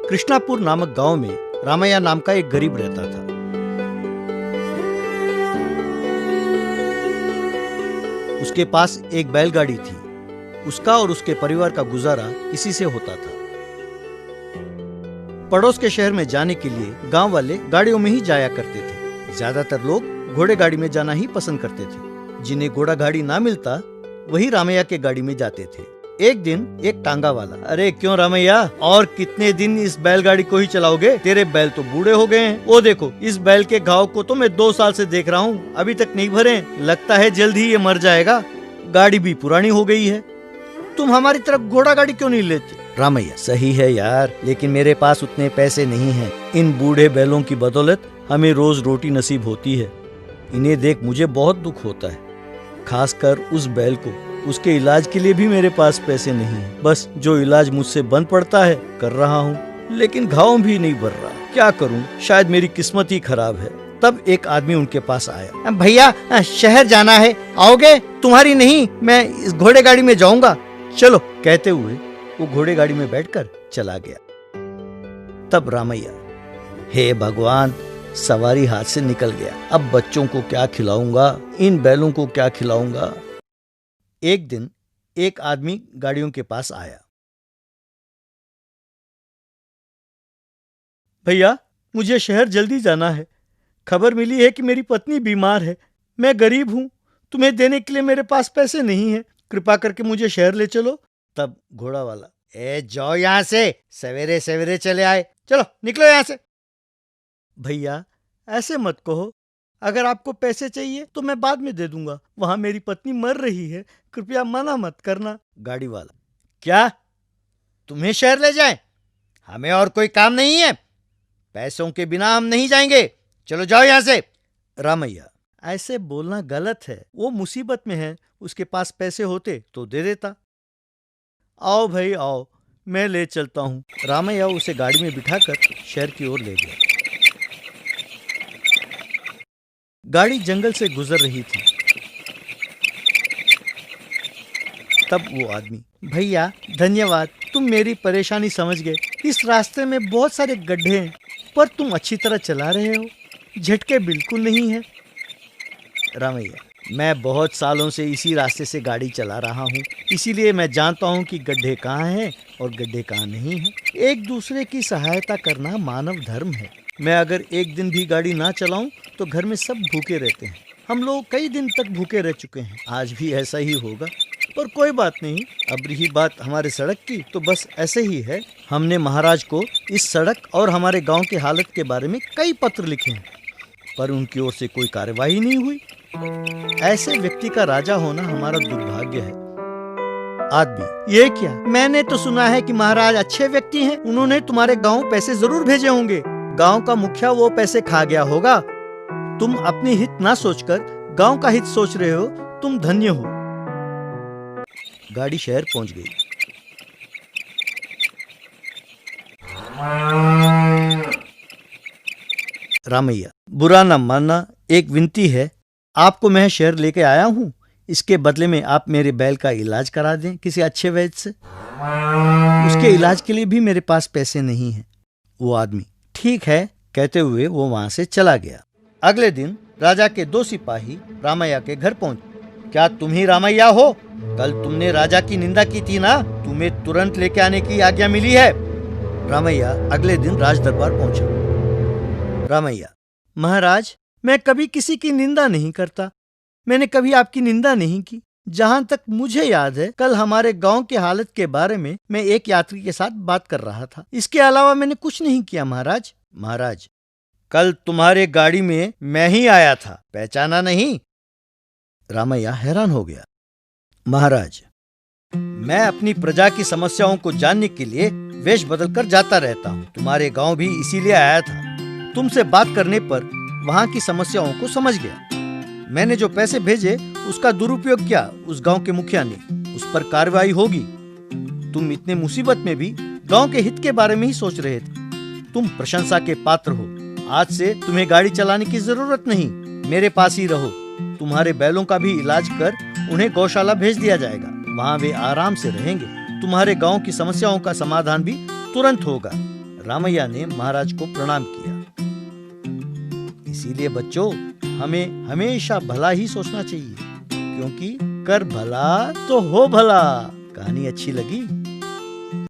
कृष्णापुर नामक गांव में रामैया नाम का एक गरीब रहता था। उसके पास एक बैलगाड़ी थी। उसका और उसके परिवार का गुजारा इसी से होता था। पड़ोस के शहर में जाने के लिए गांव वाले गाड़ियों में ही जाया करते थे। ज्यादातर लोग घोड़े गाड़ी में जाना ही पसंद करते थे। जिन्हें घोड़ा गाड़ी ना मिलता वही रामैया के गाड़ी में जाते थे। एक दिन एक टांगा वाला, अरे क्यों रामैया, और कितने दिन इस बैलगाड़ी को ही चलाओगे? तेरे बैल तो बूढ़े हो गए हैं। वो देखो, इस बैल के घाव को तो मैं 2 साल से देख रहा हूँ, अभी तक नहीं भरे। लगता है जल्द ही ये मर जाएगा। गाड़ी भी पुरानी हो गई है। तुम हमारी तरफ घोड़ा गाड़ी क्यों नहीं लेते? रामैया, सही है यार, लेकिन मेरे पास उतने पैसे नहीं हैं। इन बूढ़े बैलों की बदौलत हमें रोज रोटी नसीब होती है। इन्हें देख मुझे बहुत दुख होता है, खासकर उस बैल को। उसके इलाज के लिए भी मेरे पास पैसे नहीं है। बस जो इलाज मुझसे बन पड़ता है कर रहा हूँ, लेकिन घाव भी नहीं भर रहा। क्या करूँ? शायद मेरी किस्मत ही खराब है। तब एक आदमी उनके पास आया। भैया, शहर जाना है, आओगे? तुम्हारी नहीं, मैं इस घोड़े गाड़ी में जाऊंगा, चलो। कहते हुए वो घोड़े गाड़ी में बैठकर चला गया। तब रामैया, हे भगवान, सवारी हाथ से निकल गया। अब बच्चों को क्या खिलाऊंगा, इन बैलों को क्या खिलाऊंगा? एक दिन एक आदमी गाड़ियों के पास आया। भैया, मुझे शहर जल्दी जाना है। खबर मिली है कि मेरी पत्नी बीमार है। मैं गरीब हूँ, तुम्हें देने के लिए मेरे पास पैसे नहीं है। कृपा करके मुझे शहर ले चलो। तब घोड़ा वाला, जाओ यहाँ से, सवेरे सवेरे चले आए, चलो निकलो यहाँ से। भैया, ऐसे मत कहो। अगर आपको पैसे चाहिए तो मैं बाद में दे दूंगा। वहां मेरी पत्नी मर रही है, कृपया मना मत करना। गाड़ी वाला, क्या तुम्हें शहर ले जाएं? हमें और कोई काम नहीं है। पैसों के बिना हम नहीं जाएंगे, चलो जाओ यहां से। रामैया, ऐसे बोलना गलत है। वो मुसीबत में है, उसके पास पैसे होते तो दे देता। आओ भाई आओ, मैं ले चलता हूँ। रामैया उसे गाड़ी में बिठाकर शहर की ओर ले गया। गाड़ी जंगल से गुजर रही थी। तब वो आदमी, भैया धन्यवाद, तुम मेरी परेशानी समझ गए। इस रास्ते में बहुत सारे गड्ढे हैं, पर तुम अच्छी तरह चला रहे हो, झटके बिल्कुल नहीं है। रामैया, मैं बहुत सालों से इसी रास्ते से गाड़ी चला रहा हूँ, इसीलिए मैं जानता हूँ कि गड्ढे कहाँ हैं और गड्ढे कहाँ नहीं हैं। एक दूसरे की सहायता करना मानव धर्म है। मैं अगर एक दिन भी गाड़ी ना चलाऊं तो घर में सब भूखे रहते हैं। हम लोग कई दिन तक भूखे रह चुके हैं, आज भी ऐसा ही होगा। पर कोई बात नहीं। अब रही बात हमारे सड़क की, तो बस ऐसे ही है। हमने महाराज को इस सड़क और हमारे गांव की हालत के बारे में कई पत्र लिखे हैं, पर उनकी ओर से कोई कार्यवाही नहीं हुई। ऐसे व्यक्ति का राजा होना हमारा दुर्भाग्य है। आदमी, ये क्या? मैंने तो सुना है कि महाराज अच्छे व्यक्ति हैं, उन्होंने तुम्हारे गाँव पैसे जरूर भेजे होंगे। गांव का मुखिया वो पैसे खा गया होगा। तुम अपनी हित ना सोचकर गांव का हित सोच रहे हो, तुम धन्य हो। गाड़ी शहर पहुंच गई। रामैया, बुरा न मानना, एक विनती है। आपको मैं शहर लेके आया हूँ, इसके बदले में आप मेरे बैल का इलाज करा दें किसी अच्छे वैद्य से। उसके इलाज के लिए भी मेरे पास पैसे नहीं हैं। वो आदमी, ठीक है, कहते हुए वो वहां से चला गया। अगले दिन राजा के 2 सिपाही रामैया के घर पहुंचे। क्या तुम ही रामैया हो? कल तुमने राजा की निंदा की थी ना, तुम्हें तुरंत लेके आने की आज्ञा मिली है। रामैया अगले दिन राज दरबार पहुंचा। रामैया, महाराज, मैं कभी किसी की निंदा नहीं करता। मैंने कभी आपकी निंदा नहीं की। जहां तक मुझे याद है, कल हमारे गांव की हालत के बारे में मैं एक यात्री के साथ बात कर रहा था। इसके अलावा मैंने कुछ नहीं किया महाराज। महाराज, कल तुम्हारे गाड़ी में मैं ही आया था, पहचाना नहीं? रामैया हैरान हो गया। महाराज, मैं अपनी प्रजा की समस्याओं को जानने के लिए वेश बदलकर जाता रहता हूँ। तुम्हारे गांव भी इसीलिए आया था। तुमसे बात करने पर वहां की समस्याओं को समझ गया। मैंने जो पैसे भेजे उसका दुरुपयोग किया उस गांव के मुखिया ने, उस पर कार्रवाई होगी। तुम इतने मुसीबत में भी गांव के हित के बारे में ही सोच रहे थे। तुम प्रशंसा के पात्र हो। आज से तुम्हें गाड़ी चलाने की जरूरत नहीं, मेरे पास ही रहो। तुम्हारे बैलों का भी इलाज कर उन्हें गौशाला भेज दिया जाएगा, वहाँ वे आराम से रहेंगे। तुम्हारे गांव की समस्याओं का समाधान भी तुरंत होगा। रामैया ने महाराज को प्रणाम किया। इसीलिए बच्चों, हमें हमेशा भला ही सोचना चाहिए, क्योंकि कर भला तो हो भला। कहानी अच्छी लगी